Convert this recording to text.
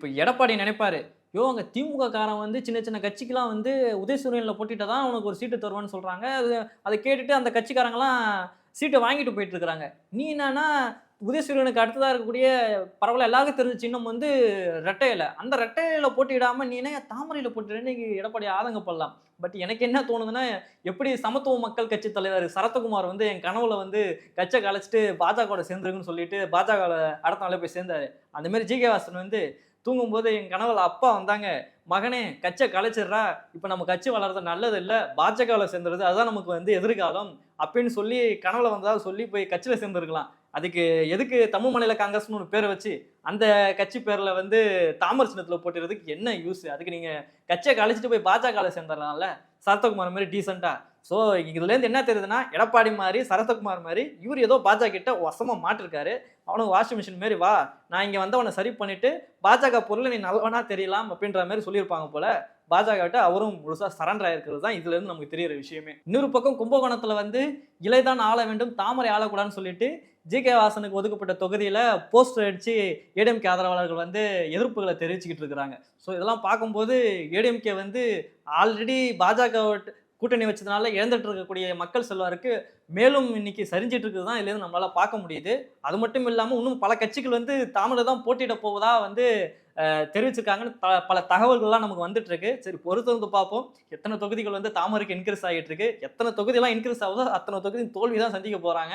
இப்ப எடப்பாடி நினைப்பாரு, யோ அங்க திமுக காரன் வந்து சின்ன சின்ன கட்சிக்கெல்லாம் வந்து உதயசூரியன்ல போட்டிட்டா தான் உனக்கு ஒரு சீட்டு தருவேன்னு சொல்றாங்க. அத கேட்டுட்டு அந்த கட்சிக்காரங்கலாம் சீட்ட வாங்கிட்டு போயிட்டு இருக்கிறாங்க. நீ என்னன்னா உதயசூரியனுக்கு அடுத்ததா இருக்கக்கூடிய பரவலா எல்லாருக்கும் தெரிஞ்ச சின்னம் வந்து ரெட்டை இல. அந்த ரெட்டை இலையில போட்டியிடாம நீ என்ன தாமரையில போட்டியிடன்னு எடப்பாடி ஆதங்கப்படலாம். பட் எனக்கு என்ன தோணுதுன்னா, எப்படி சமத்துவ மக்கள் கட்சி தலைவர் சரத்குமார் வந்து என் கனவுல வந்து கட்சிய கலைச்சுட்டு பாஜகவோட சேர்ந்துருங்கன்னு சொல்லிட்டு பாஜகல அடுத்த நாளே போய் சேர்ந்தாரு. அந்த மாரி ஜி.கே. வாசன் வந்து தூங்கும்போது என் கனவுல அப்பா வந்தாங்க. "மகனே கட்சிய கலைச்சிட்றா. இப்ப நம்ம கட்சி வளர்றது நல்லது இல்ல. பாஜகவுல சேர்ந்துறது அதுதான் நமக்கு வந்து எதிர்காலம்." அப்படின்னு சொல்லி கனவுல வந்ததா சொல்லி போய் கட்சியில சேர்ந்திருக்கலாம். அதுக்கு எதுக்கு தமிழ் மாநில காங்கிரஸ்ன்னு ஒரு பேர வச்சு, அந்த கட்சி பேர்ல வந்து தாமரை சின்னத்துல போட்டிறதுக்கு என்ன யூஸ்? அதுக்கு நீங்க கட்சிய கலைச்சுட்டு போய் பாஜகல சேர்ந்துரலாம்ல. சரத்குமார் மாரி டீசென்ட்டா. ஸோ இதுலேருந்து என்ன தெரியுதுன்னா, எடப்பாடி மாரி, சரத்குமார் மாரி இவரு ஏதோ பாஜக கிட்ட வசமா மாட்டிருக்காரு. அவனும் வாஷிங் மிஷின் மாரி வா, நான் இங்க வந்து அவன சரி பண்ணிட்டு, பாஜக பொருள்ல நீ நல்லவனா தெரியலாம் அப்படின்ற மாரி சொல்லியிருப்பாங்க போல. பாஜக கிட்ட அவரும் முழுசா சரண்டர் ஆயிருக்கிறது தான் இதுலேருந்து நமக்கு தெரியிற விஷயமே. இன்னொரு பக்கம் கும்பகோணத்துல வந்து இலைதான் ஆள வேண்டும், தாமரை ஆளக்கூடாதுன்னு சொல்லிட்டு, ஜி.கே. வாசனுக்கு ஒதுக்கப்பட்ட தொகுதியில போஸ்டர் அடிச்சு ஏடிஎம்கே ஆதரவாளர்கள் வந்து எதிர்ப்புகள தெரிவிச்சுக்கிட்டு இருக்கிறாங்க. ஸோ இதெல்லாம் பார்க்கும்போது ஏடிஎம்கே வந்து ஆல்ரெடி பாஜக கூட்டணி வச்சதுனால இழந்துட்டு இருக்கக்கூடிய மக்கள் செல்வாருக்கு மேலும் இன்னைக்கு சரிஞ்சிட்டு இருக்குது தான் இதுலேருந்து நம்மளால பார்க்க முடியுது. அது மட்டும் இல்லாம இன்னும் பல கட்சிகள் வந்து தாமரை தான் போட்டியிட போவதா வந்து தெரிவிச்சிருக்காங்கன்னு பல தகவல்கள்லாம் நமக்கு வந்துட்டு இருக்கு. சரி பொறுத்திருந்து பார்ப்போம். எத்தனை தொகுதிகள் வந்து தாமரைக்கு இன்கிரீஸ் ஆகிட்டு இருக்கு. எத்தனை தொகுதியெல்லாம் இன்கிரீஸ் ஆகுதோ அத்தனை தொகுதி தோல்வி தான் சந்திக்க போறாங்க.